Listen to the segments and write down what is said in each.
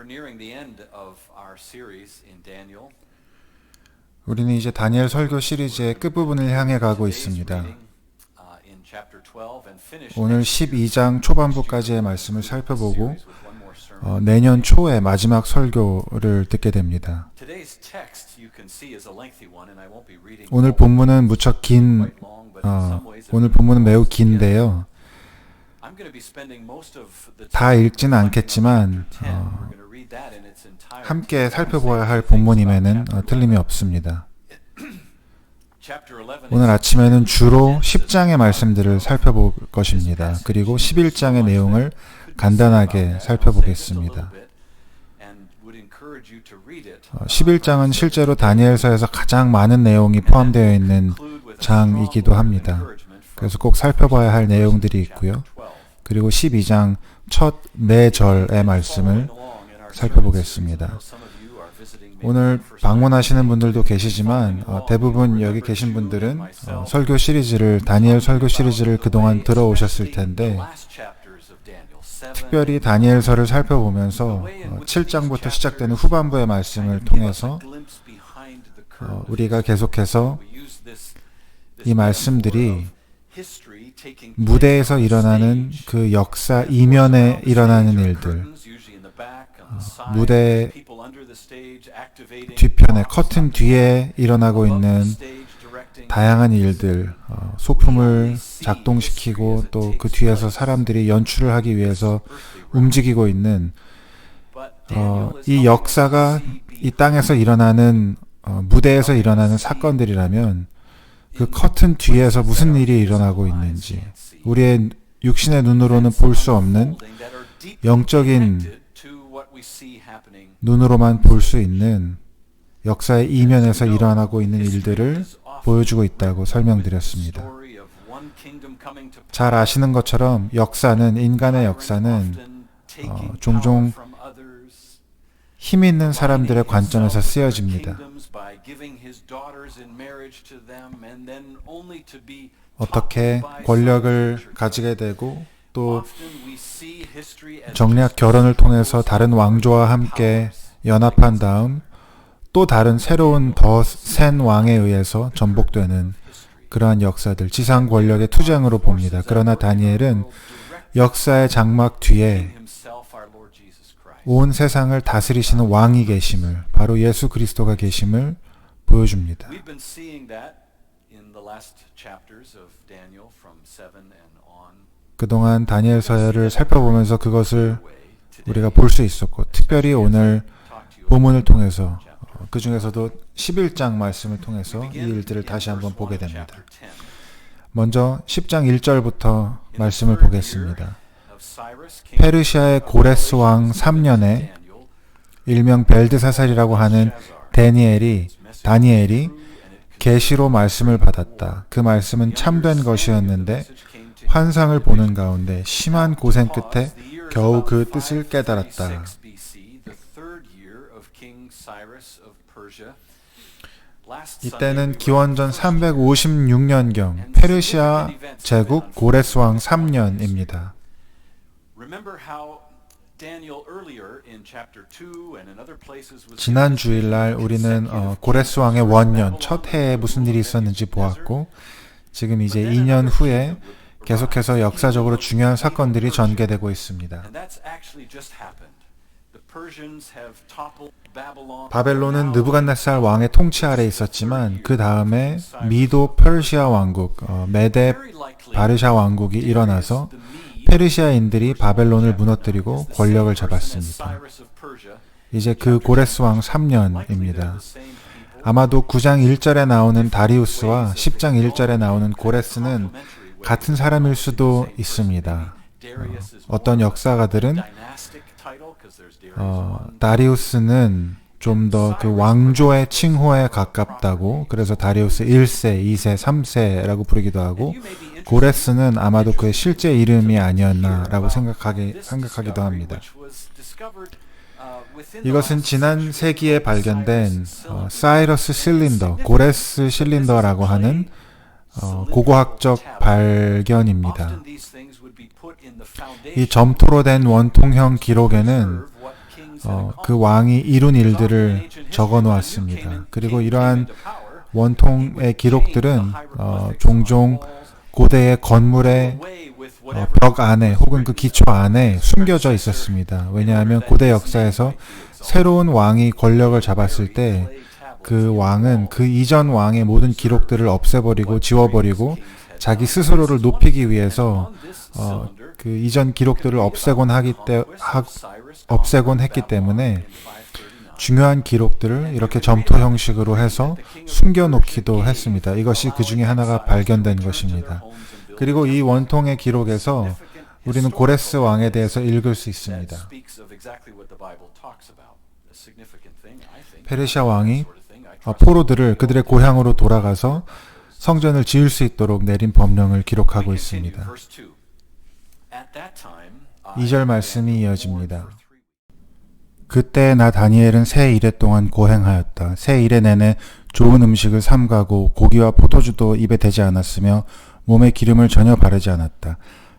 We're nearing the end of our series in Daniel. 우리는 이제 다니엘 설교 시리즈의 끝부분을 향해 가고 있습니다. 오늘 12장 초반부까지의 말씀을 살펴보고 내년 초에 마지막 설교를 듣게 됩니다. 오늘 본문은 무척 오늘 본문은 매우 긴데요. 다 읽지는 않겠지만 함께 살펴보아야 할 본문임에는 틀림이 없습니다. 오늘 아침에는 주로 10장의 말씀들을 살펴볼 것입니다. 그리고 11장의 내용을 간단하게 살펴보겠습니다. 11장은 실제로 다니엘서에서 가장 많은 내용이 포함되어 있는 장이기도 합니다. 그래서 꼭 살펴봐야 할 내용들이 있고요. 그리고 12장 첫 4절의 말씀을 살펴보겠습니다. 오늘 방문하시는 분들도 계시지만 대부분 여기 계신 분들은 설교 시리즈를 다니엘 설교 시리즈를 그동안 들어오셨을 텐데 특별히 다니엘서를 살펴보면서 7장부터 시작되는 후반부의 말씀을 통해서 우리가 계속해서 이 말씀들이 무대에서 일어나는 그 역사 이면에 일어나는 일들, 무대 뒤편에 커튼 뒤에 일어나고 있는 다양한 일들, 소품을 작동시키고 또 그 뒤에서 사람들이 연출을 하기 위해서 움직이고 있는 이 역사가 이 땅에서 일어나는 무대에서 일어나는 사건들이라면 그 커튼 뒤에서 무슨 일이 일어나고 있는지 우리의 육신의 눈으로는 볼 수 없는 영적인 눈으로만 볼 수 있는 역사의 이면에서 일어나고 있는 일들을 보여주고 있다고 설명드렸습니다. 잘 아시는 것처럼 인간의 역사는 종종 힘 있는 사람들의 관점에서 쓰여집니다. 어떻게 권력을 가지게 되고 또 정략 결혼을 통해서 다른 왕조와 함께 연합한 다음 또 다른 새로운 더 센 왕에 의해서 전복되는 그러한 역사들, 지상 권력의 투쟁으로 봅니다. 그러나 다니엘은 역사의 장막 뒤에 온 세상을 다스리시는 왕이 계심을, 바로 예수 그리스도가 계심을 보여줍니다. 그동안 다니엘서를 살펴보면서 그것을 우리가 볼 수 있었고, 특별히 오늘 본문을 통해서 그 중에서도 11장 말씀을 통해서 이 일들을 다시 한번 보게 됩니다. 먼저 10장 1절부터 말씀을 보겠습니다. 페르시아의 고레스 왕 3년에 일명 벨드사살이라고 하는 다니엘이 계시로 말씀을 받았다. 그 말씀은 참된 것이었는데 환상을 보는 가운데 심한 고생 끝에 겨우 그 뜻을 깨달았다. 이때는 기원전 356년경 페르시아 제국 고레스 왕 3년입니다. 지난 주일날 우리는 고레스 왕의 원년, 첫 해에 무슨 일이 있었는지 보았고 지금 이제 2년 후에 계속해서 역사적으로 중요한 사건들이 전개되고 있습니다. 바벨론은 느부갓네살 왕의 통치 아래 있었지만 그 다음에 미도 페르시아 왕국, 메데 바르샤 왕국이 일어나서 페르시아인들이 바벨론을 무너뜨리고 권력을 잡았습니다. 이제 그 고레스 왕 3년입니다. 아마도 9장 1절에 나오는 다리우스와 10장 1절에 나오는 고레스는 같은 사람일 수도 있습니다. 어떤 역사가들은 다리우스는 좀 더 그 왕조의 칭호에 가깝다고, 그래서 다리우스 1세, 2세, 3세라고 부르기도 하고, 고레스는 아마도 그의 실제 이름이 아니었나라고 생각하기도 합니다. 이것은 지난 세기에 발견된 사이러스 실린더, 고레스 실린더라고 하는 고고학적 발견입니다. 이 점토로 된 원통형 기록에는 그 왕이 이룬 일들을 적어 놓았습니다. 그리고 이러한 원통의 기록들은 종종 고대의 건물의 벽 안에 혹은 그 기초 안에 숨겨져 있었습니다. 왜냐하면 고대 역사에서 새로운 왕이 권력을 잡았을 때 그 왕은 그 이전 왕의 모든 기록들을 없애버리고 지워버리고 자기 스스로를 높이기 위해서 그 이전 기록들을 없애곤 했기 때문에 중요한 기록들을 이렇게 점토 형식으로 해서 숨겨놓기도 했습니다. 이것이 그 중에 하나가 발견된 것입니다. 그리고 이 원통의 기록에서 우리는 고레스 왕에 대해서 읽을 수 있습니다. 페르시아 왕이 포로들을 그들의 고향으로 돌아가서 성전을 지을 수 있도록 내린 법령을 기록하고 있습니다. 2절 말씀이 이어집니다. 그때 나 다니엘은 새 이래 동안 고행하였다. 새 이래 내내 좋은 음식을 삼가고 고기와 포도주도 입에 대지 않았으며 몸에 기름을 전혀 바르지 않았다.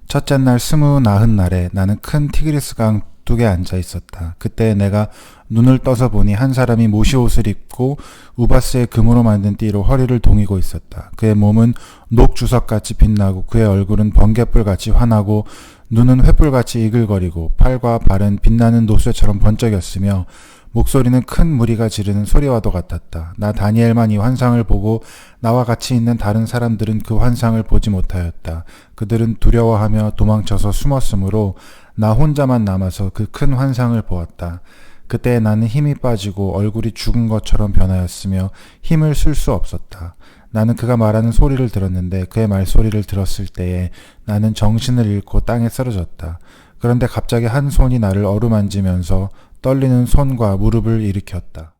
첫째 날 29날에 나는 큰 티그리스 강 둑에 앉아 있었다. 그때 내가 눈을 떠서 보니 한 사람이 모시옷을 입고 우바스의 금으로 만든 띠로 허리를 동이고 있었다. 그의 몸은 녹주석같이 빛나고 그의 얼굴은 번갯불같이 환하고 눈은 횃불같이 이글거리고 팔과 발은 빛나는 노쇠처럼 번쩍였으며 목소리는 큰 무리가 지르는 소리와도 같았다. 나 다니엘만 이 환상을 보고 나와 같이 있는 다른 사람들은 그 환상을 보지 못하였다. 그들은 두려워하며 도망쳐서 숨었으므로 나 혼자만 남아서 그 큰 환상을 보았다. 그때 나는 힘이 빠지고 얼굴이 죽은 것처럼 변하였으며 힘을 쓸 수 없었다. 나는 그가 말하는 소리를 들었는데 그의 말소리를 들었을 때에 나는 정신을 잃고 땅에 쓰러졌다. 그런데 갑자기 한 손이 나를 어루만지면서 떨리는 손과 무릎을 일으켰다.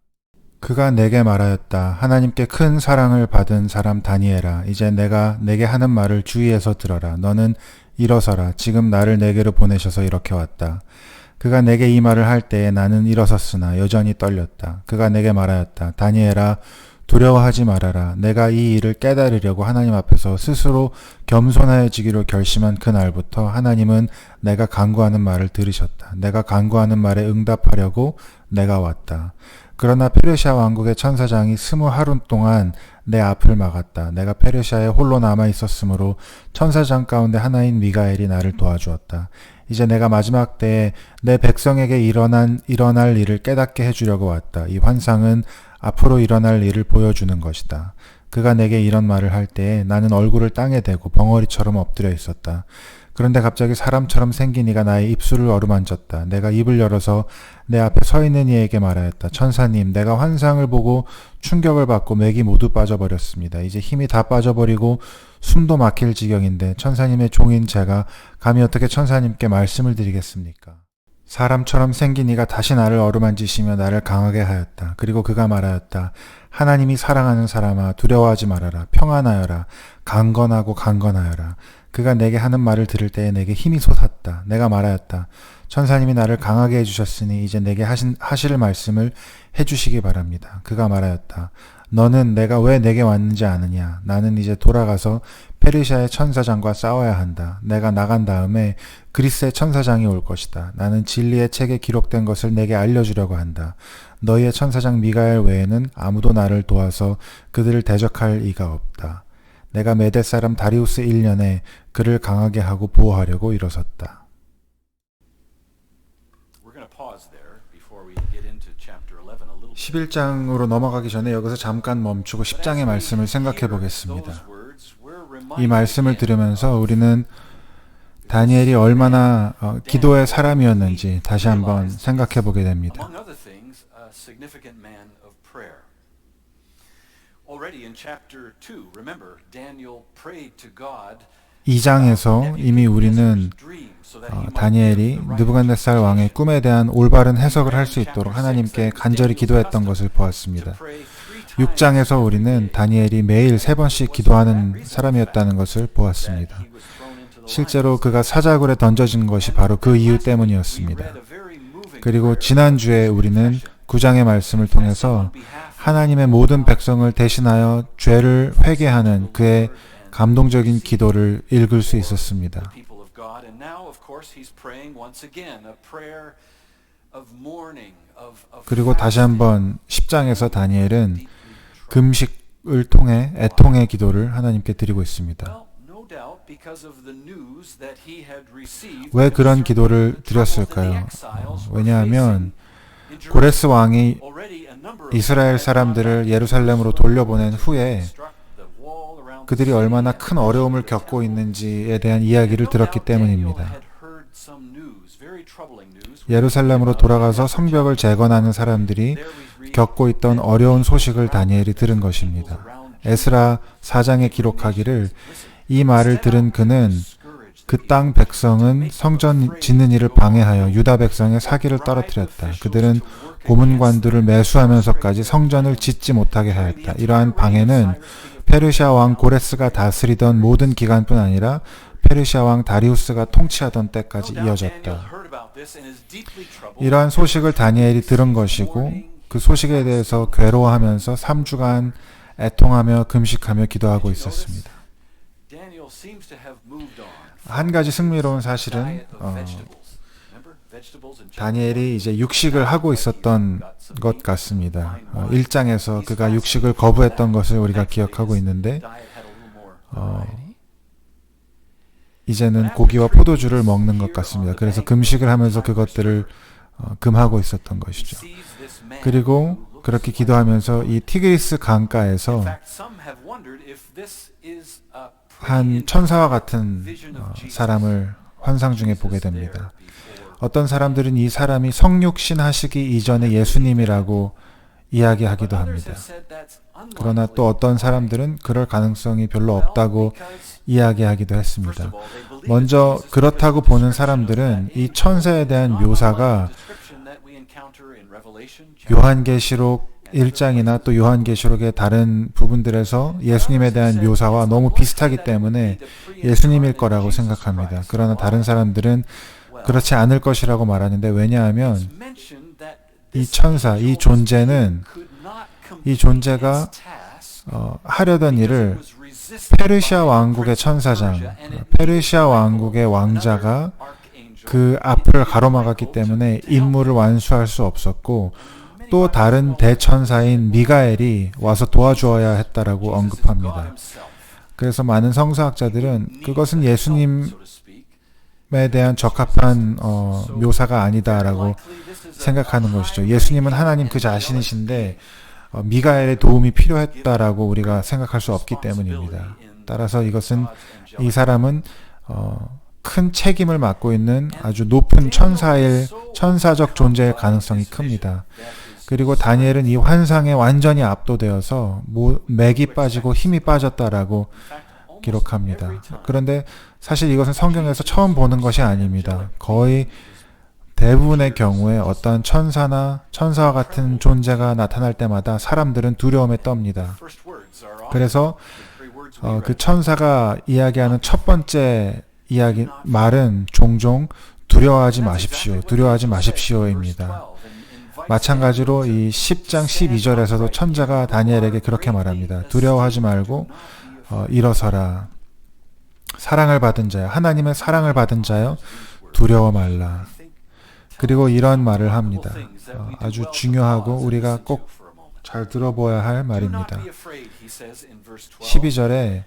그가 내게 말하였다. 하나님께 큰 사랑을 받은 사람 다니엘아, 이제 내가 내게 하는 말을 주의해서 들어라. 너는 일어서라. 지금 나를 내게로 보내셔서 이렇게 왔다. 그가 내게 이 말을 할 때에 나는 일어섰으나 여전히 떨렸다. 그가 내게 말하였다. 다니엘아, 두려워하지 말아라. 내가 이 일을 깨달으려고 하나님 앞에서 스스로 겸손해지기로 결심한 그날부터 하나님은 내가 간구하는 말을 들으셨다. 내가 간구하는 말에 응답하려고 내가 왔다. 그러나 페르시아 왕국의 천사장이 20하루 동안 내 앞을 막았다. 내가 페르시아에 홀로 남아 있었으므로 천사장 가운데 하나인 미가엘이 나를 도와주었다. 이제 내가 마지막 때에 내 백성에게 일어날 일을 깨닫게 해주려고 왔다. 이 환상은 앞으로 일어날 일을 보여주는 것이다. 그가 내게 이런 말을 할 때에 나는 얼굴을 땅에 대고 벙어리처럼 엎드려 있었다. 그런데 갑자기 사람처럼 생긴 이가 나의 입술을 어루만졌다. 내가 입을 열어서 내 앞에 서 있는 이에게 말하였다. 천사님, 내가 환상을 보고 충격을 받고 맥이 모두 빠져버렸습니다. 이제 힘이 다 빠져버리고 숨도 막힐 지경인데 천사님의 종인 제가 감히 어떻게 천사님께 말씀을 드리겠습니까? 사람처럼 생긴 이가 다시 나를 어루만지시며 나를 강하게 하였다. 그리고 그가 말하였다. 하나님이 사랑하는 사람아, 두려워하지 말아라. 평안하여라. 강건하고 강건하여라. 그가 내게 하는 말을 들을 때에 내게 힘이 솟았다. 내가 말하였다. 천사님이 나를 강하게 해주셨으니 이제 내게 하실 말씀을 해주시기 바랍니다. 그가 말하였다. 너는 내가 왜 내게 왔는지 아느냐? 나는 이제 돌아가서 페르시아의 천사장과 싸워야 한다. 내가 나간 다음에 그리스의 천사장이 올 것이다. 나는 진리의 책에 기록된 것을 내게 알려주려고 한다. 너희의 천사장 미가엘 외에는 아무도 나를 도와서 그들을 대적할 이가 없다. 내가 메대 사람 다리우스 1년에 그를 강하게 하고 보호하려고 일어섰다. 11장으로 넘어가기 전에 여기서 잠깐 멈추고 10장의 말씀을 생각해 보겠습니다. 이 말씀을 들으면서 우리는 다니엘이 얼마나 기도의 사람이었는지 다시 한번 생각해 보게 됩니다. Already in chapter 2, remember, Daniel prayed to God. 2장에서 이미 우리는 다니엘이 느부갓네살 왕의 꿈에 대한 올바른 해석을 할 수 있도록 하나님께 간절히 기도했던 것을 보았습니다. 6장에서 우리는 다니엘이 매일 3번씩 기도하는 사람이었다는 것을 보았습니다. 실제로 그가 사자굴에 던져진 것이 바로 그 이유 때문이었습니다. 그리고 지난주에 우리는 9장의 말씀을 통해서 하나님의 모든 백성을 대신하여 죄를 회개하는 그의 감동적인 기도를 읽을 수 있었습니다. 그리고 다시 한번 10장에서 다니엘은 금식을 통해 애통의 기도를 하나님께 드리고 있습니다. 왜 그런 기도를 드렸을까요? 왜냐하면 고레스 왕이 이스라엘 사람들을 예루살렘으로 돌려보낸 후에 그들이 얼마나 큰 어려움을 겪고 있는지에 대한 이야기를 들었기 때문입니다. 예루살렘으로 돌아가서 성벽을 재건하는 사람들이 겪고 있던 어려운 소식을 다니엘이 들은 것입니다. 에스라 4장에 기록하기를 이 말을 들은 그는 그 땅 백성은 성전 짓는 일을 방해하여 유다 백성의 사기를 떨어뜨렸다. 그들은 고문관들을 매수하면서까지 성전을 짓지 못하게 하였다. 이러한 방해는 페르시아 왕 고레스가 다스리던 모든 기간뿐 아니라 페르시아 왕 다리우스가 통치하던 때까지 이어졌다. 이러한 소식을 다니엘이 들은 것이고 그 소식에 대해서 괴로워하면서 3주간 애통하며 금식하며 기도하고 있었습니다. 한 가지 흥미로운 사실은 다니엘이 이제 육식을 하고 있었던 것 같습니다. 1장에서 그가 육식을 거부했던 것을 우리가 기억하고 있는데 이제는 고기와 포도주를 먹는 것 같습니다. 그래서 금식을 하면서 그것들을 금하고 있었던 것이죠. 그리고 그렇게 기도하면서 이 티그리스 강가에서 한 천사와 같은 사람을 환상 중에 보게 됩니다. 어떤 사람들은 이 사람이 성육신 하시기 이전에 예수님이라고 이야기하기도 합니다. 그러나 또 어떤 사람들은 그럴 가능성이 별로 없다고 이야기하기도 했습니다. 먼저 그렇다고 보는 사람들은 이 천사에 대한 묘사가 요한계시록 1장이나 또 요한계시록의 다른 부분들에서 예수님에 대한 묘사와 너무 비슷하기 때문에 예수님일 거라고 생각합니다. 그러나 다른 사람들은 그렇지 않을 것이라고 말하는데 왜냐하면 이 천사, 이 존재가 하려던 일을 페르시아 왕국의 천사장, 페르시아 왕국의 왕자가 그 앞을 가로막았기 때문에 임무를 완수할 수 없었고 또 다른 대천사인 미가엘이 와서 도와주어야 했다라고 언급합니다. 그래서 많은 성서학자들은 그것은 예수님에 대한 적합한 묘사가 아니다라고 생각하는 것이죠. 예수님은 하나님 그 자신이신데 미가엘의 도움이 필요했다라고 우리가 생각할 수 없기 때문입니다. 따라서 이것은 이 사람은 큰 책임을 맡고 있는 아주 높은 천사적 존재의 가능성이 큽니다. 그리고 다니엘은 이 환상에 완전히 압도되어서 맥이 빠지고 힘이 빠졌다라고 기록합니다. 그런데 사실 이것은 성경에서 처음 보는 것이 아닙니다. 거의 대부분의 경우에 어떤 천사와 같은 존재가 나타날 때마다 사람들은 두려움에 떱니다. 그래서 그 천사가 이야기하는 첫 번째 말은 종종 두려워하지 마십시오입니다. 마찬가지로 이 10장 12절에서도 천사가 다니엘에게 그렇게 말합니다. 두려워하지 말고 일어서라. 사랑을 받은 자여, 하나님의 사랑을 받은 자여, 두려워 말라. 그리고 이런 말을 합니다. 아주 중요하고 우리가 꼭 잘 들어보아야 할 말입니다. 12절에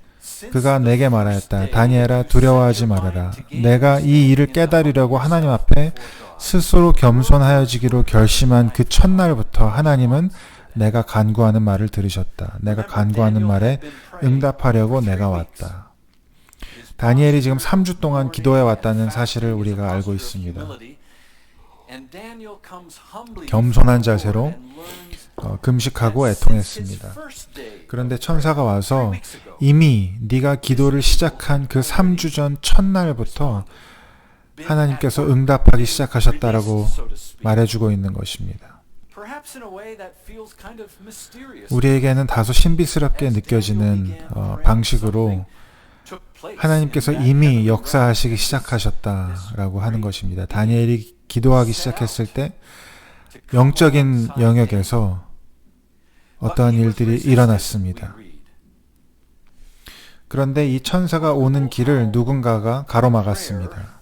그가 내게 말하였다. 다니엘아 두려워하지 말아라. 내가 이 일을 깨달으려고 하나님 앞에 스스로 겸손하여지기로 결심한 그 첫날부터 하나님은 내가 간구하는 말을 들으셨다. 내가 간구하는 말에 응답하려고 내가 왔다. 다니엘이 지금 3주 동안 기도해 왔다는 사실을 우리가 알고 있습니다. 겸손한 자세로 금식하고 애통했습니다. 그런데 천사가 와서 이미 네가 기도를 시작한 그 3주 전 첫날부터 하나님께서 응답하기 시작하셨다라고 말해주고 있는 것입니다. 우리에게는 다소 신비스럽게 느껴지는 방식으로 하나님께서 이미 역사하시기 시작하셨다라고 하는 것입니다. 다니엘이 기도하기 시작했을 때 영적인 영역에서 어떠한 일들이 일어났습니다. 그런데 이 천사가 오는 길을 누군가가 가로막았습니다.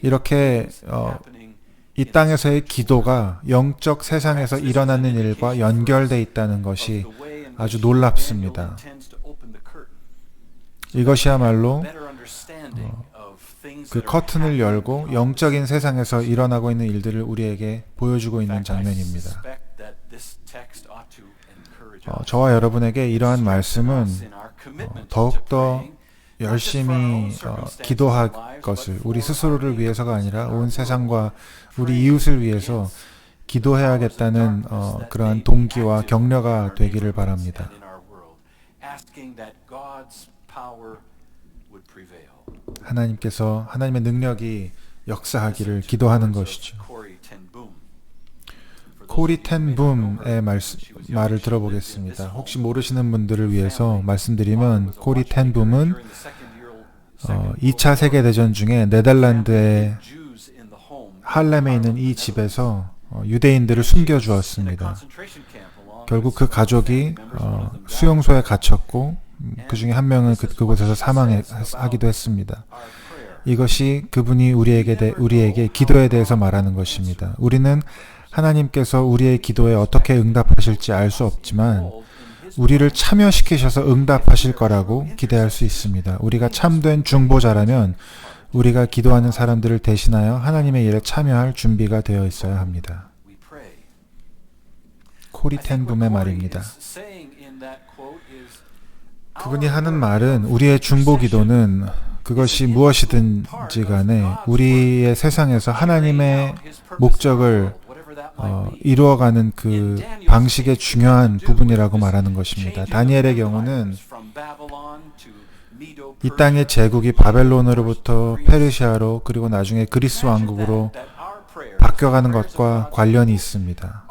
이렇게 이 땅에서의 기도가 영적 세상에서 일어나는 일과 연결되어 있다는 것이 아주 놀랍습니다. 이것이야말로 그 커튼을 열고 영적인 세상에서 일어나고 있는 일들을 우리에게 보여주고 있는 장면입니다. 저와 여러분에게 이러한 말씀은 더욱더 열심히 기도할 것을, 우리 스스로를 위해서가 아니라 온 세상과 우리 이웃을 위해서 기도해야겠다는 그러한 동기와 격려가 되기를 바랍니다. 하나님께서 하나님의 능력이 역사하기를 기도하는 것이죠. 코리 텐 붐의 말을 들어보겠습니다. 혹시 모르시는 분들을 위해서 말씀드리면 코리 텐 붐은 2차 세계대전 중에 네덜란드의 할렘에 있는 이 집에서 유대인들을 숨겨주었습니다. 결국 그 가족이 수용소에 갇혔고 그 중에 한 명은 그곳에서 사망하기도 했습니다. 이것이 그분이 우리에게 기도에 대해서 말하는 것입니다. 우리는 하나님께서 우리의 기도에 어떻게 응답하실지 알 수 없지만 우리를 참여시키셔서 응답하실 거라고 기대할 수 있습니다. 우리가 참된 중보자라면 우리가 기도하는 사람들을 대신하여 하나님의 일에 참여할 준비가 되어 있어야 합니다. 코리 텐 붐의 말입니다. 그분이 하는 말은 우리의 중보 기도는 그것이 무엇이든지 간에 우리의 세상에서 하나님의 목적을 이루어가는 그 방식의 중요한 부분이라고 말하는 것입니다. 다니엘의 경우는 이 땅의 제국이 바벨론으로부터 페르시아로 그리고 나중에 그리스 왕국으로 바뀌어가는 것과 관련이 있습니다.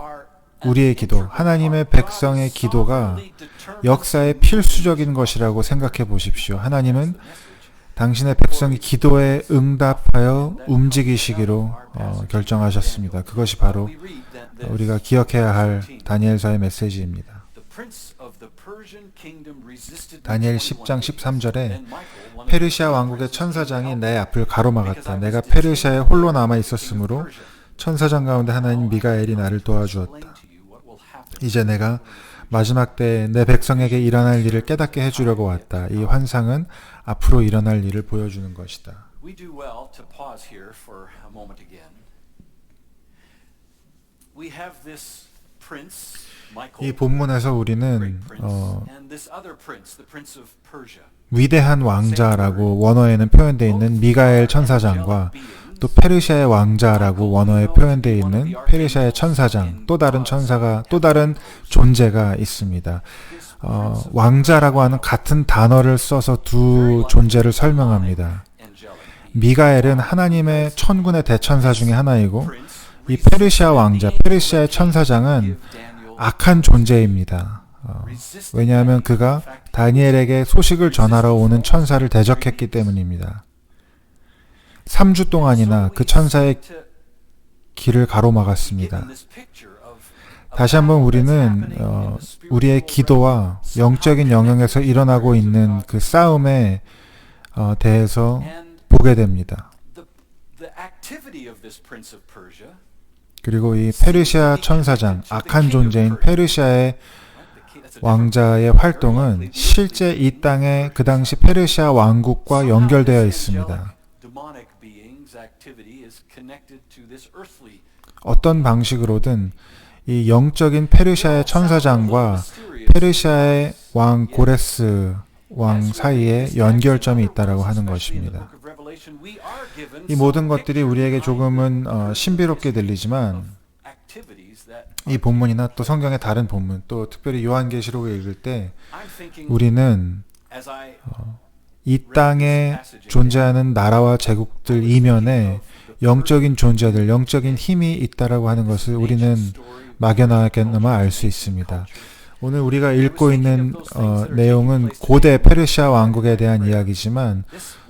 우리의 기도, 하나님의 백성의 기도가 역사의 필수적인 것이라고 생각해 보십시오. 하나님은 당신의 백성이 기도에 응답하여 움직이시기로 결정하셨습니다. 그것이 바로 우리가 기억해야 할 다니엘서의 메시지입니다. 다니엘 10장 13절에 페르시아 왕국의 천사장이 내 앞을 가로막았다. 내가 페르시아에 홀로 남아 있었으므로 천사장 가운데 하나님 미가엘이 나를 도와주었다. 이제 내가 마지막 때에 내 백성에게 일어날 일을 깨닫게 해주려고 왔다. 이 환상은 앞으로 일어날 일을 보여주는 것이다. 이 본문에서 우리는 위대한 왕자라고 원어에는 표현되어 있는 미가엘 천사장과 또 페르시아의 왕자라고 원어에 표현되어 있는 페르시아의 천사장, 또 다른 천사가, 또 다른 존재가 있습니다. 왕자라고 하는 같은 단어를 써서 두 존재를 설명합니다. 미가엘은 하나님의 천군의 대천사 중에 하나이고 이 페르시아 왕자, 페르시아의 천사장은 악한 존재입니다. 왜냐하면 그가 다니엘에게 소식을 전하러 오는 천사를 대적했기 때문입니다. 3주 동안이나 그 천사의 길을 가로막았습니다. 다시 한번 우리는 우리의 기도와 영적인 영역에서 일어나고 있는 그 싸움에 대해서 보게 됩니다. 그리고 이 페르시아 천사장, 악한 존재인 페르시아의 왕자의 활동은 실제 이 땅의 그 당시 페르시아 왕국과 연결되어 있습니다. 어떤 방식으로든 이 영적인 페르시아의 천사장과 페르시아의 왕 고레스 왕 사이에 연결점이 있다라고 하는 것입니다. 이 모든 것들이 우리에게 조금은 신비롭게 들리지만 이 본문이나 또 성경의 다른 본문, 또 특별히 요한계시록을 읽을 때 우리는 이 땅에 존재하는 나라와 제국들 이면에 영적인 존재들, 영적인 힘이 있다라고 하는 것을 우리는 막연하게나마 알 수 있습니다. 오늘 우리가 읽고 있는 내용은 고대 페르시아 왕국에 대한 이야기지만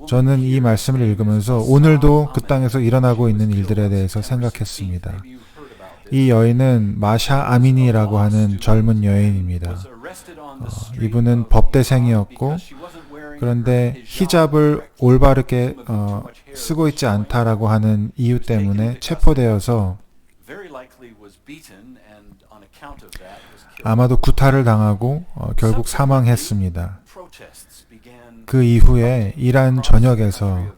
저는 이 말씀을 읽으면서 오늘도 그 땅에서 일어나고 있는 일들에 대해서 생각했습니다. 이 여인은 마샤 아미니라고 하는 젊은 여인입니다. 이분은 법대생이었고 그런데 히잡을 올바르게 쓰고 있지 않다라고 하는 이유 때문에 체포되어서 아마도 구타를 당하고 결국 사망했습니다. 그 이후에 이란 전역에서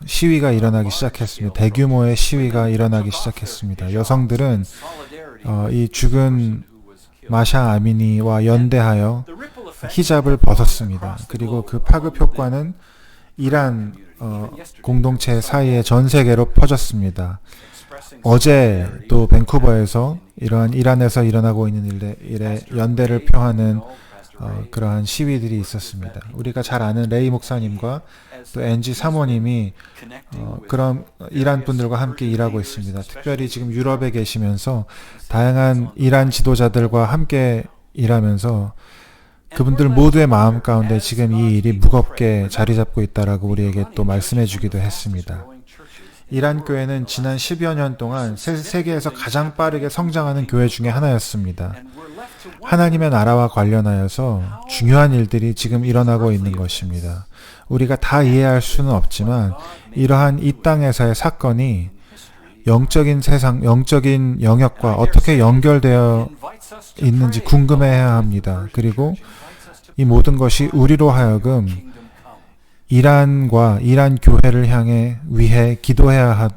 시위가 일어나기 시작했습니다. 대규모의 시위가 일어나기 시작했습니다. 여성들은 이 죽은 마샤 아미니와 연대하여 히잡을 벗었습니다. 그리고 그 파급 효과는 이란 공동체 사이에 전 세계로 퍼졌습니다. 어제 또 밴쿠버에서 이러한 이란에서 일어나고 있는 일에 연대를 표하는 그러한 시위들이 있었습니다. 우리가 잘 아는 레이 목사님과 또 NG 사모님이 그런 이란 분들과 함께 일하고 있습니다. 특별히 지금 유럽에 계시면서 다양한 이란 지도자들과 함께 일하면서 그분들 모두의 마음 가운데 지금 이 일이 무겁게 자리 잡고 있다라고 우리에게 또 말씀해 주기도 했습니다. 이란 교회는 지난 10여 년 동안 세계에서 가장 빠르게 성장하는 교회 중에 하나였습니다. 하나님의 나라와 관련하여서 중요한 일들이 지금 일어나고 있는 것입니다. 우리가 다 이해할 수는 없지만 이러한 이 땅에서의 사건이 영적인 세상, 영적인 영역과 어떻게 연결되어 있는지 궁금해해야 합니다. 그리고 이 모든 것이 우리로 하여금 이란과 이란 교회를 위해 기도해야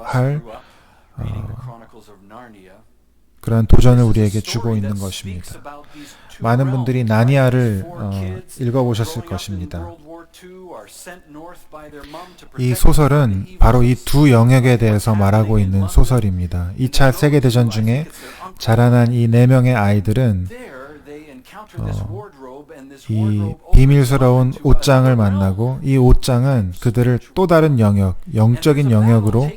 할 그런 도전을 우리에게 주고 있는 것입니다. 많은 분들이 나니아를 읽어보셨을 것입니다. 이 소설은 바로 이 두 영역에 대해서 말하고 있는 소설입니다. 2차 세계대전 중에 자라난 이 4명의 아이들은 이 비밀스러운 옷장을 만나고 이 옷장은 그들을 또 다른 영역, 영적인 영역으로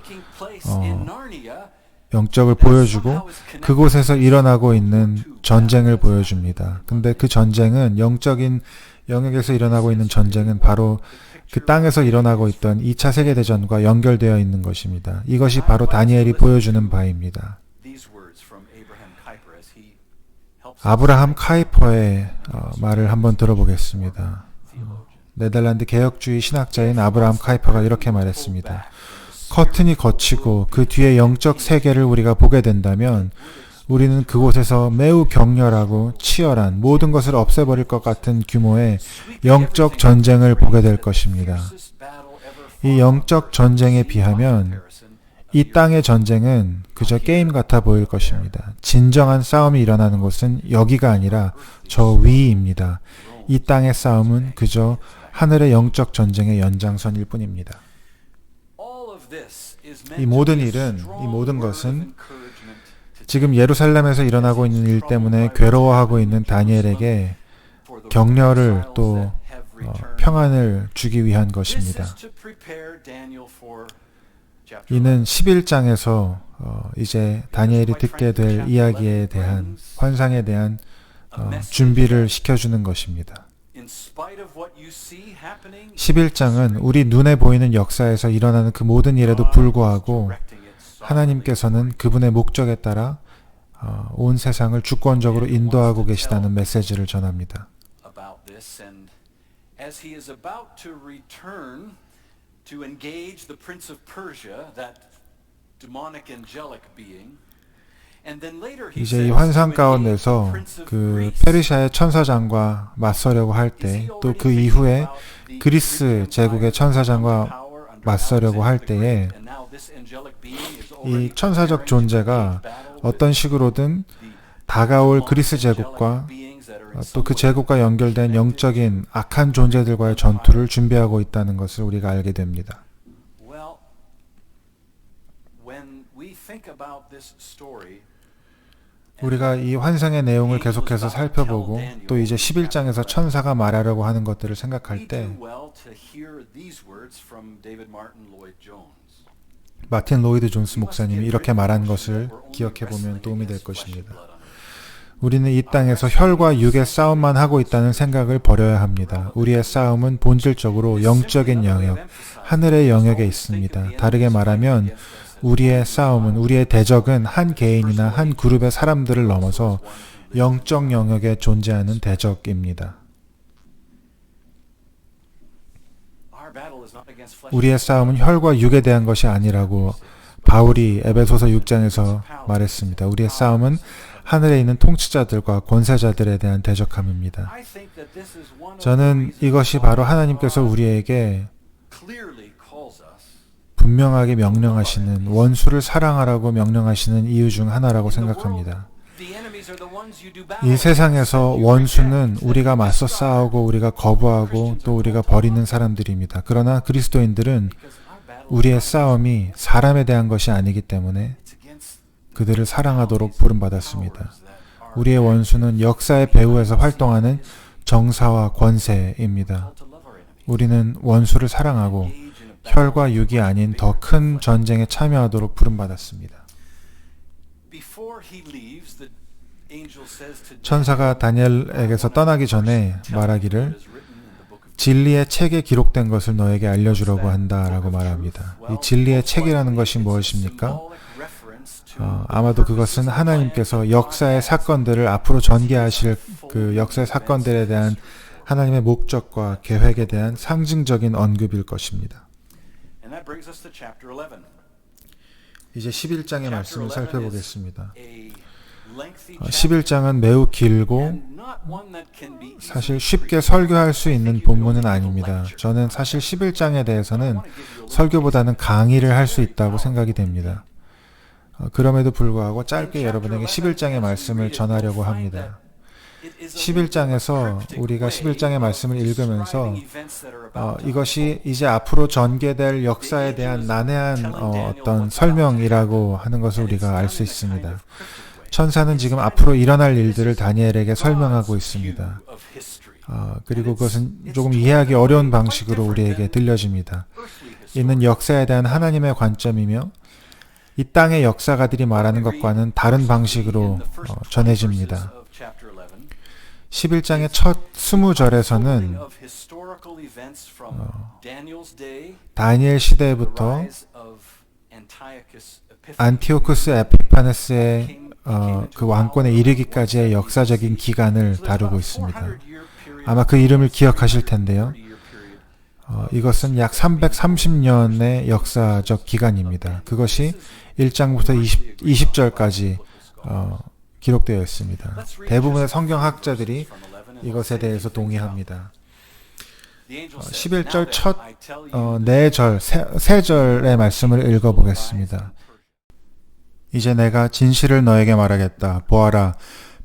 영적을 보여주고 그곳에서 일어나고 있는 전쟁을 보여줍니다. 근데 그 전쟁은 영적인 영역에서 일어나고 있는 전쟁은 바로 그 땅에서 일어나고 있던 2차 세계대전과 연결되어 있는 것입니다. 이것이 바로 다니엘이 보여주는 바입니다. 아브라함 카이퍼의 말을 한번 들어보겠습니다. 네덜란드 개혁주의 신학자인 아브라함 카이퍼가 이렇게 말했습니다. 커튼이 걷히고 그 뒤에 영적 세계를 우리가 보게 된다면 우리는 그곳에서 매우 격렬하고 치열한 모든 것을 없애버릴 것 같은 규모의 영적 전쟁을 보게 될 것입니다. 이 영적 전쟁에 비하면 이 땅의 전쟁은 그저 게임 같아 보일 것입니다. 진정한 싸움이 일어나는 곳은 여기가 아니라 저 위입니다. 이 땅의 싸움은 그저 하늘의 영적 전쟁의 연장선일 뿐입니다. 이 모든 일은, 이 모든 것은 지금 예루살렘에서 일어나고 있는 일 때문에 괴로워하고 있는 다니엘에게 격려를 또 평안을 주기 위한 것입니다. 이는 11장에서 이제 다니엘이 듣게 될 이야기에 대한 환상에 대한 준비를 시켜주는 것입니다. 11장은 우리 눈에 보이는 역사에서 일어나는 그 모든 일에도 불구하고 하나님께서는 그분의 목적에 따라 온 세상을 주권적으로 인도하고 계시다는 메시지를 전합니다. To engage the Prince of Persia, that demonic angelic being, and then later he 이제 이 says 환상 to engage 가운데서 the Prince of 그 Greece. 페르시아의 천사장과 맞서려고 할 때, 또 그 이후에 그리스 제국의 천사장과 맞서려고 할 때에 이 천사적 존재가 어떤 식으로든 다가올 그리스 제국과 또 그 제국과 연결된 영적인 악한 존재들과의 전투를 준비하고 있다는 것을 우리가 알게 됩니다. 우리가 이 환상의 내용을 계속해서 살펴보고 또 이제 11장에서 천사가 말하려고 하는 것들을 생각할 때 마틴 로이드 존스 목사님이 이렇게 말한 것을 기억해보면 도움이 될 것입니다. 우리는 이 땅에서 혈과 육의 싸움만 하고 있다는 생각을 버려야 합니다. 우리의 싸움은 본질적으로 영적인 영역, 하늘의 영역에 있습니다. 다르게 말하면 우리의 싸움은, 우리의 대적은 한 개인이나 한 그룹의 사람들을 넘어서 영적 영역에 존재하는 대적입니다. 우리의 싸움은 혈과 육에 대한 것이 아니라고 바울이 에베소서 6장에서 말했습니다. 우리의 싸움은 하늘에 있는 통치자들과 권세자들에 대한 대적함입니다. 저는 이것이 바로 하나님께서 우리에게 분명하게 명령하시는, 원수를 사랑하라고 명령하시는 이유 중 하나라고 생각합니다. 이 세상에서 원수는 우리가 맞서 싸우고 우리가 거부하고 또 우리가 버리는 사람들입니다. 그러나 그리스도인들은 우리의 싸움이 사람에 대한 것이 아니기 때문에 그들을 사랑하도록 부름받았습니다. 우리의 원수는 역사의 배후에서 활동하는 정사와 권세입니다. 우리는 원수를 사랑하고 혈과 육이 아닌 더 큰 전쟁에 참여하도록 부름받았습니다. 천사가 다니엘에게서 떠나기 전에 말하기를 진리의 책에 기록된 것을 너에게 알려주려고 한다라고 말합니다. 이 진리의 책이라는 것이 무엇입니까? 아마도 그것은 하나님께서 역사의 사건들을 앞으로 전개하실 그 역사의 사건들에 대한 하나님의 목적과 계획에 대한 상징적인 언급일 것입니다. 이제 11장의 말씀을 살펴보겠습니다. 11장은 매우 길고 사실 쉽게 설교할 수 있는 본문은 아닙니다. 저는 사실 11장에 대해서는 설교보다는 강의를 할 수 있다고 생각이 됩니다. 그럼에도 불구하고 짧게 여러분에게 11장의 말씀을 전하려고 합니다. 11장에서 우리가 11장의 말씀을 읽으면서 이것이 이제 앞으로 전개될 역사에 대한 난해한 어떤 설명이라고 하는 것을 우리가 알 수 있습니다. 천사는 지금 앞으로 일어날 일들을 다니엘에게 설명하고 있습니다. 그리고 그것은 조금 이해하기 어려운 방식으로 우리에게 들려집니다. 이는 역사에 대한 하나님의 관점이며 이 땅의 역사가들이 말하는 것과는 다른 방식으로 전해집니다. 11장의 첫 20절에서는 다니엘 시대부터 안티오쿠스 에피파네스의 그 왕권에 이르기까지의 역사적인 기간을 다루고 있습니다. 아마 그 이름을 기억하실 텐데요. 이것은 약 330년의 역사적 기간입니다. 그것이 1장부터 20절까지 기록되어 있습니다. 대부분의 성경학자들이 이것에 대해서 동의합니다. 11절 첫 4절, 3절의 말씀을 읽어보겠습니다. 이제 내가 진실을 너에게 말하겠다. 보아라,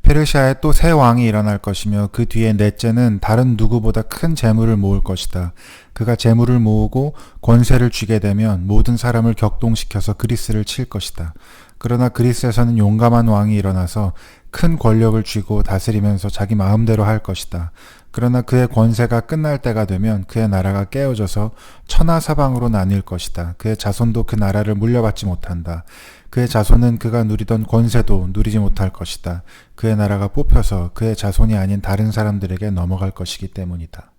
페르시아에 또 새 왕이 일어날 것이며 그 뒤에 넷째는 다른 누구보다 큰 재물을 모을 것이다. 그가 재물을 모으고 권세를 쥐게 되면 모든 사람을 격동시켜서 그리스를 칠 것이다. 그러나 그리스에서는 용감한 왕이 일어나서 큰 권력을 쥐고 다스리면서 자기 마음대로 할 것이다. 그러나 그의 권세가 끝날 때가 되면 그의 나라가 깨어져서 천하사방으로 나뉠 것이다. 그의 자손도 그 나라를 물려받지 못한다. 그의 자손은 그가 누리던 권세도 누리지 못할 것이다. 그의 나라가 뽑혀서 그의 자손이 아닌 다른 사람들에게 넘어갈 것이기 때문이다.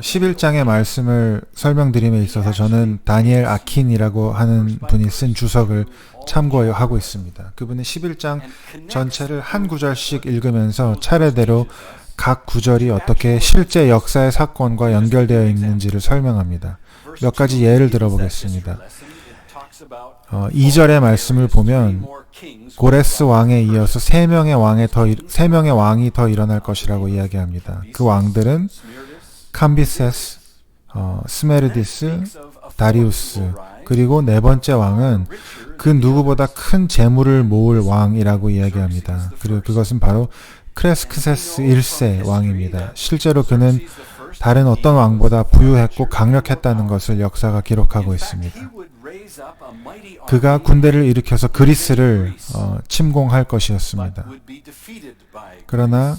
11장의 말씀을 설명드림에 있어서 저는 다니엘 아킨이라고 하는 분이 쓴 주석을 참고하고 있습니다. 그분은 11장 전체를 한 구절씩 읽으면서 차례대로 각 구절이 어떻게 실제 역사의 사건과 연결되어 있는지를 설명합니다. 몇 가지 예를 들어보겠습니다. 2절의 말씀을 보면 고레스 왕에 이어서 3명의 왕이 더 일어날 것이라고 이야기합니다. 그 왕들은 캄비세스, 스메르디스, 다리우스, 그리고 네 번째 왕은 그 누구보다 큰 재물을 모을 왕이라고 이야기합니다. 그리고 그것은 바로 크레스크세스 1세 왕입니다. 실제로 그는 다른 어떤 왕보다 부유했고 강력했다는 것을 역사가 기록하고 있습니다. 그가 군대를 일으켜서 그리스를 침공할 것이었습니다. 그러나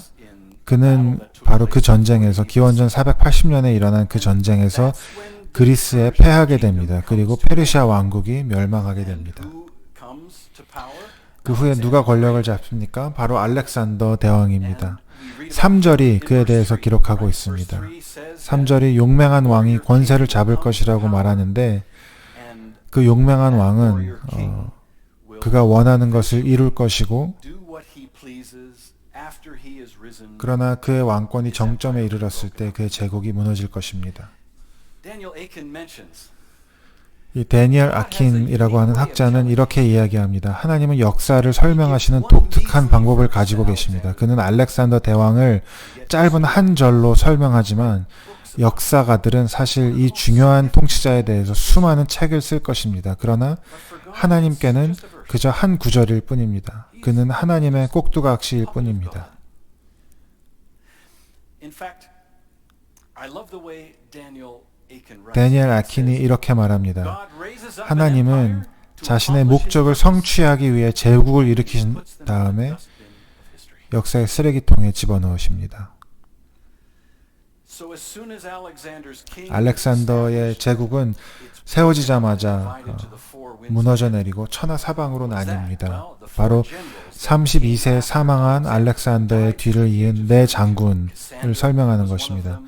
그는 바로 그 전쟁에서 기원전 480년에 일어난 그 전쟁에서 그리스에 패하게 됩니다. 그리고 페르시아 왕국이 멸망하게 됩니다. 그 후에 누가 권력을 잡습니까? 바로 알렉산더 대왕입니다. 3절이 그에 대해서 기록하고 있습니다. 3절이 용맹한 왕이 권세를 잡을 것이라고 말하는데 그 용맹한 왕은 그가 원하는 것을 이룰 것이고 after he is risen. 그러나 그의 왕권이 정점에 이르렀을 때 그의 제국이 무너질 것입니다. Daniel Akin mentions 이 데니엘 아킨이라고 하는 학자는 이렇게 이야기합니다. 하나님은 역사를 설명하시는 독특한 방법을 가지고 계십니다. 그는 알렉산더 대왕을 짧은 한 절로 설명하지만 역사가들은 사실 이 중요한 통치자에 대해서 수많은 책을 쓸 것입니다. 그러나 하나님께는 그저 한 구절일 뿐입니다. 그는 하나님의 꼭두각시일 뿐입니다. In fact, I love the way Daniel Akin writes. 데니엘 아킨이 이렇게 말합니다. God raises up an 하나님은 empire to 자신의 accomplish 목적을 his purpose. 성취하기 위해 제국을 He 일으키신 puts them in the 다음에 dustbin of history. 역사의 쓰레기통에 집어넣으십니다. So as soon as Alexander's king 알렉산더의 제국은 세워지자마자 무너져 내리고 천하사방으로 나뉩니다. 바로 32세에 사망한 알렉산더의 뒤를 이은 네 장군을 설명하는 것입니다.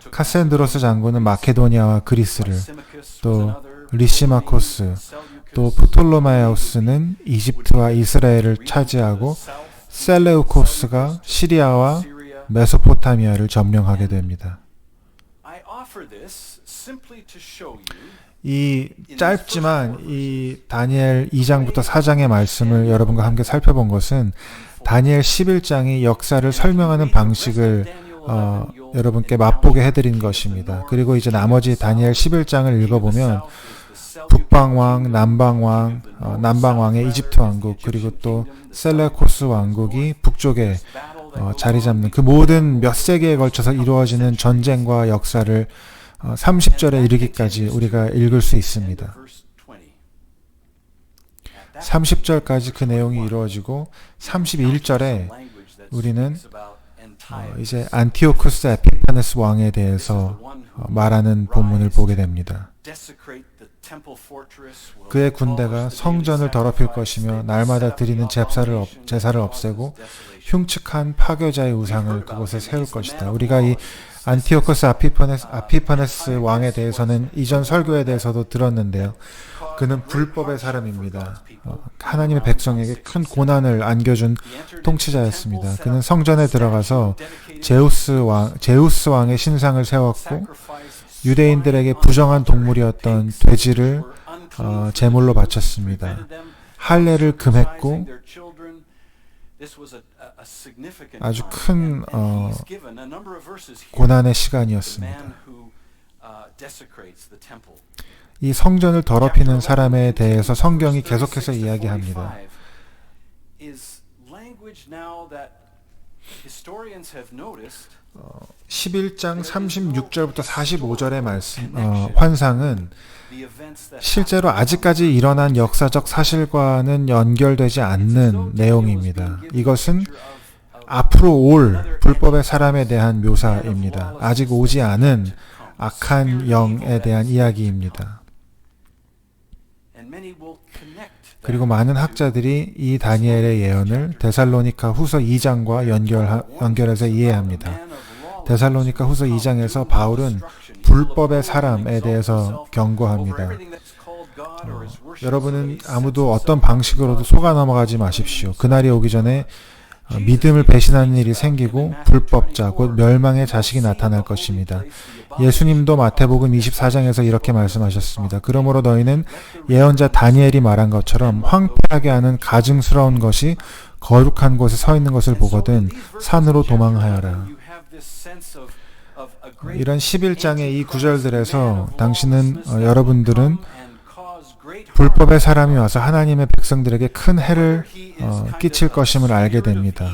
카센드로스 장군은 마케도니아와 그리스를, 또 리시마코스, 또 프톨로마에오스는 이집트와 이스라엘을 차지하고 셀레우코스가 시리아와 메소포타미아를 점령하게 됩니다. I offer this simply to show you 이 짧지만 이 다니엘 2장부터 4장의 말씀을 여러분과 함께 살펴본 것은 다니엘 11장이 역사를 설명하는 방식을 여러분께 맛보게 해드린 것입니다. 그리고 이제 나머지 다니엘 11장을 읽어보면 북방왕, 남방왕, 남방왕의 이집트 왕국, 그리고 또 셀레코스 왕국이 북쪽에 자리 잡는 그 모든 몇 세기에 걸쳐서 이루어지는 전쟁과 역사를 30절에 이르기까지 우리가 읽을 수 있습니다. 30절까지 그 내용이 이루어지고 31절에 우리는 이제 안티오쿠스 에피파네스 왕에 대해서 말하는 본문을 보게 됩니다. 그의 군대가 성전을 더럽힐 것이며 날마다 드리는 제사를 없애고 흉측한 파괴자의 우상을 그곳에 세울 것이다. 우리가 이 안티오쿠스 아피파네스 왕에 대해서는 이전 설교에 대해서도 들었는데요. 그는 불법의 사람입니다. 하나님의 백성에게 큰 고난을 안겨준 통치자였습니다. 그는 성전에 들어가서 제우스 왕의 신상을 세웠고 유대인들에게 부정한 동물이었던 돼지를 제물로 바쳤습니다. 할례를 금했고 아주 큰 고난의 시간이었습니다. 이 성전을 더럽히는 사람에 대해서 성경이 계속해서 이야기합니다. 11장 36절부터 45절의 말씀, 환상은 실제로 아직까지 일어난 역사적 사실과는 연결되지 않는 내용입니다. 이것은 앞으로 올 불법의 사람에 대한 묘사입니다. 아직 오지 않은 악한 영에 대한 이야기입니다. 그리고 많은 학자들이 이 다니엘의 예언을 데살로니가 후서 2장과 연결해서 이해합니다. 데살로니가 후서 2장에서 바울은 불법의 사람에 대해서 경고합니다. 여러분은 아무도 어떤 방식으로도 속아 넘어가지 마십시오. 그날이 오기 전에 믿음을 배신하는 일이 생기고 불법자 곧 멸망의 자식이 나타날 것입니다. 예수님도 마태복음 24장에서 이렇게 말씀하셨습니다. 그러므로 너희는 예언자 다니엘이 말한 것처럼 황폐하게 하는 가증스러운 것이 거룩한 곳에 서 있는 것을 보거든 산으로 도망하여라. 이런 11장의 이 구절들에서 여러분들은 불법의 사람이 와서 하나님의 백성들에게 큰 해를 끼칠 것임을 알게 됩니다.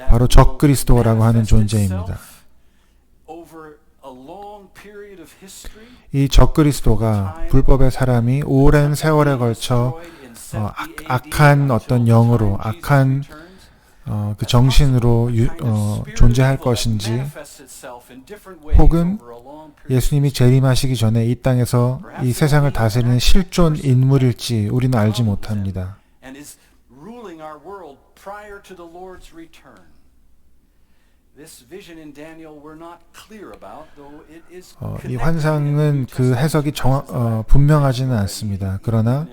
바로 적그리스도라고 하는 존재입니다. 이 적그리스도가 불법의 사람이 오랜 세월에 걸쳐 악한 어떤 영으로, 악한 그 정신으로 존재할 것인지, 혹은 예수님이 재림하시기 전에 이 땅에서 이 세상을 다스리는 실존 인물일지 우리는 알지 못합니다. 이 환상은 그 해석이 분명하지는 않습니다. 그러나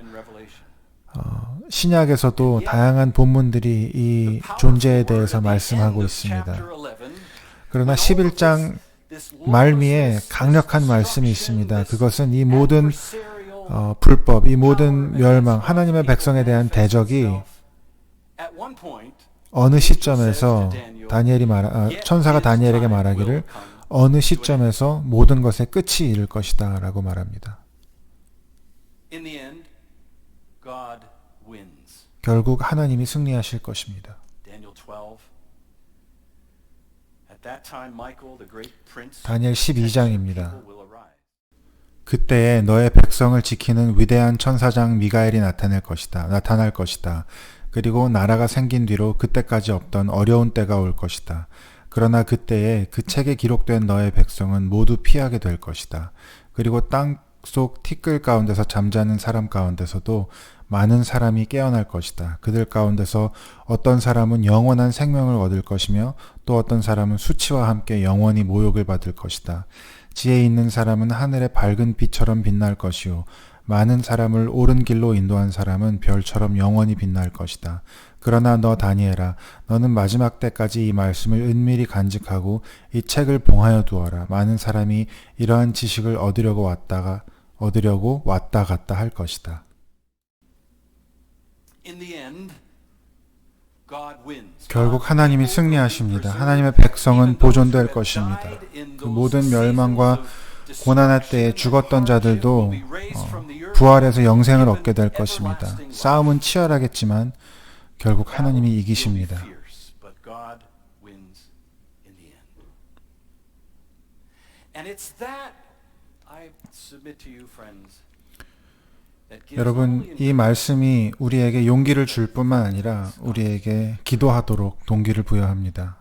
신약에서도 다양한 본문들이 이 존재에 대해서 말씀하고 있습니다. 그러나 11장 말미에 강력한 말씀이 있습니다. 그것은 이 모든 불법, 이 모든 멸망, 하나님의 백성에 대한 대적이 어느 시점에서 천사가 다니엘에게 말하기를 어느 시점에서 모든 것의 끝이 이를 것이다 라고 말합니다. 결국 하나님이 승리하실 것입니다. 다니엘 12장입니다. 그때에 너의 백성을 지키는 위대한 천사장 미가엘이 나타날 것이다. 그리고 나라가 생긴 뒤로 그때까지 없던 어려운 때가 올 것이다. 그러나 그때에 그 책에 기록된 너의 백성은 모두 피하게 될 것이다. 그리고 땅 속 티끌 가운데서 잠자는 사람 가운데서도 많은 사람이 깨어날 것이다. 그들 가운데서 어떤 사람은 영원한 생명을 얻을 것이며 또 어떤 사람은 수치와 함께 영원히 모욕을 받을 것이다. 지혜 있는 사람은 하늘의 밝은 빛처럼 빛날 것이요 많은 사람을 옳은 길로 인도한 사람은 별처럼 영원히 빛날 것이다. 그러나 너 다니엘아, 너는 마지막 때까지 이 말씀을 은밀히 간직하고 이 책을 봉하여 두어라. 많은 사람이 이러한 지식을 얻으려고 왔다 갔다 할 것이다. 결국 하나님이 승리하십니다. 하나님의 백성은 보존될 것입니다. 그 모든 멸망과 고난의 때에 죽었던 자들도 부활해서 영생을 얻게 될 것입니다. 싸움은 치열하겠지만 결국 하나님이 이기십니다. 여러분, 이 말씀이 우리에게 용기를 줄 뿐만 아니라 우리에게 기도하도록 동기를 부여합니다.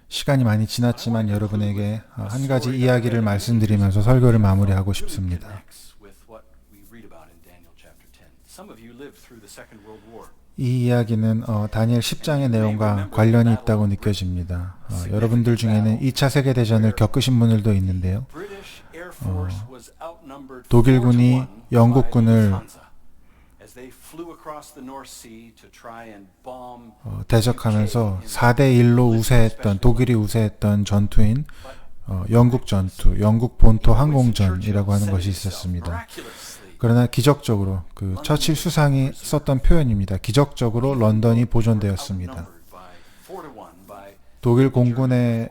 시간이 많이 지났지만 여러분에게 한 가지 이야기를 말씀드리면서 설교를 마무리하고 싶습니다. 이 이야기는 다니엘 10장의 내용과 관련이 있다고 느껴집니다. 여러분들 중에는 2차 세계대전을 겪으신 분들도 있는데요. 독일군이 영국군을 대적하면서 4대1로 우세했던, 독일이 우세했던 전투인 영국 전투, 영국 본토 항공전이라고 하는 것이 있었습니다. 그러나 기적적으로 그 처칠 수상이 썼던 표현입니다. 기적적으로 런던이 보존되었습니다. 독일 공군에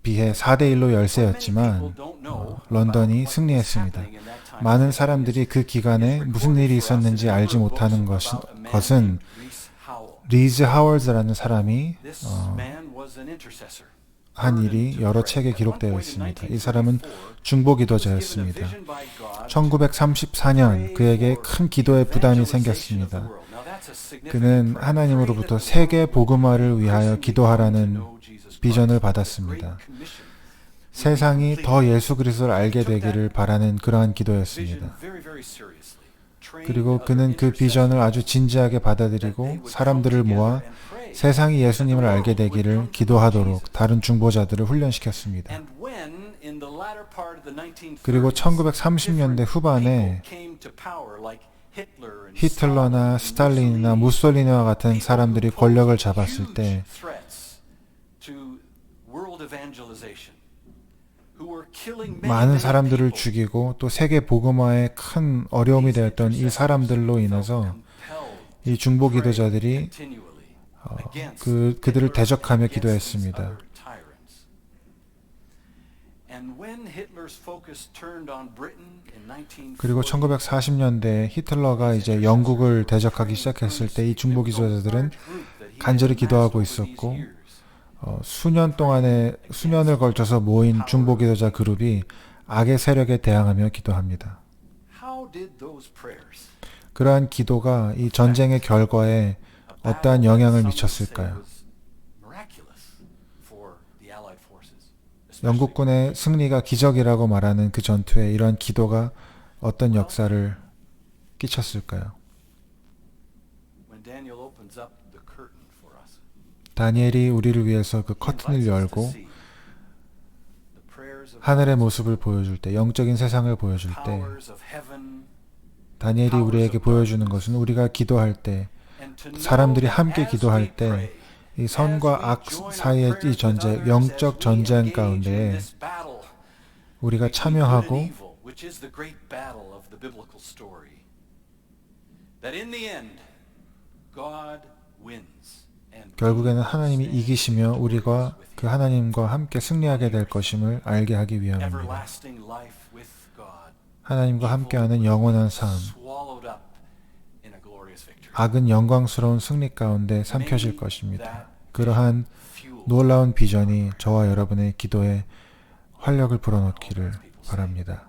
비해 4대1로 열세였지만 런던이 승리했습니다. 많은 사람들이 그 기간에 무슨 일이 있었는지 알지 못하는 것은 리즈 하워드라는 사람이 한 일이 여러 책에 기록되어 있습니다. 이 사람은 중보기도자였습니다. 1934년 그에게 큰 기도의 부담이 생겼습니다. 그는 하나님으로부터 세계 복음화를 위하여 기도하라는 비전을 받았습니다. 세상이 더 예수 그리스도를 알게 되기를 바라는 그러한 기도였습니다. 그리고 그는 그 비전을 아주 진지하게 받아들이고 사람들을 모아 세상이 예수님을 알게 되기를 기도하도록 다른 중보자들을 훈련시켰습니다. 그리고 1930년대 후반에 히틀러나 스탈린이나 무솔리니와 같은 사람들이 권력을 잡았을 때 많은 사람들을 죽이고 또 세계 복음화에 큰 어려움이 되었던 이 사람들로 인해서 이 중보 기도자들이 그들을 대적하며 기도했습니다. 그리고 1940년대에 히틀러가 이제 영국을 대적하기 시작했을 때 이 중보 기도자들은 간절히 기도하고 있었고 수년을 걸쳐서 모인 중보 기도자 그룹이 악의 세력에 대항하며 기도합니다. 그러한 기도가 이 전쟁의 결과에 어떠한 영향을 미쳤을까요? 영국군의 승리가 기적이라고 말하는 그 전투에 이러한 기도가 어떤 역사를 끼쳤을까요? 다니엘이 우리를 위해서 그 커튼을 열고 하늘의 모습을 보여줄 때, 영적인 세상을 보여줄 때 다니엘이 우리에게 보여주는 것은 우리가 기도할 때, 사람들이 함께 기도할 때, 이 선과 악 사이의 이 전쟁, 영적 전쟁 가운데 우리가 참여하고 결국에는 하나님이 이기시며 우리가 그 하나님과 함께 승리하게 될 것임을 알게 하기 위함입니다. 하나님과 함께하는 영원한 삶, 악은 영광스러운 승리 가운데 삼켜질 것입니다. 그러한 놀라운 비전이 저와 여러분의 기도에 활력을 불어넣기를 바랍니다.